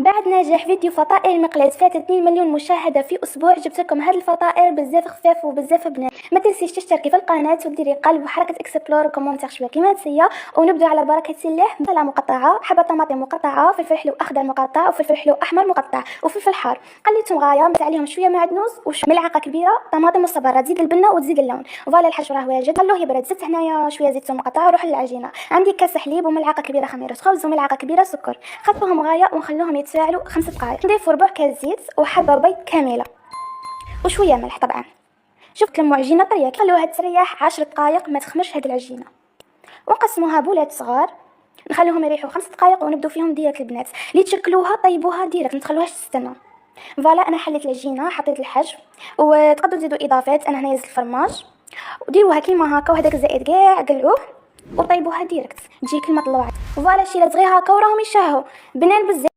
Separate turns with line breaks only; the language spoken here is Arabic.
بعد نجاح فيديو فطائر المقلاة فات 2 مليون مشاهده في اسبوع، جبت لكم هاد الفطائر بزاف خفاف وبزاف بنات. ما تنسيش تشتركي في القناه وديري قلب وحركه اكسبلور وكومونتير شويه كيما نسيه. ونبداو على بركه الله. بصله مقطعه، حبه طماطم مقطعه، فلفل حلو اخضر مقطع، وفلفل حلو احمر مقطع، وفلفل حار. قليتهم غايه، مزيد عليهم شويه معدنوس ملعقه كبيره طماطم مصبره، تزيد البنه وتزيد اللون. فوالا الحشو راه واجد. خلوه يبرد. زدت هنايا شويه زيت مقطع وروح للعجينه. عندي كاس حليب وملعقه كبيره خميره خبز وملعقه كبيره سكر. خلطوهم غايه ونخلوهم يتفاعلوا 5 دقائق. نضيف ربع كاس زيت وحبه بيض كامله وشويه ملح طبعا. شفت لموا عجينه طريه، خلوها تريح 10 دقائق ما تخمرش هاد العجينه. ونقسموها بولات صغار، نخلوهم يريحوا 5 دقائق ونبداو فيهم ديريكت البنات. اللي تشكلوها طيبوها ديريكت، ما تخلوهاش تستنى. فوالا انا حليت العجينه، حطيت الحشو، وتقدروا تزيدوا اضافات. انا هنا زدت الفرماج، وديروها كيما هكا، وهداك الزائد كاع قلعوه وطيبوها ديريكت تجي كيما طلعت. فوالا شي صغير هكا وراهم يشهوا بنان بزاف.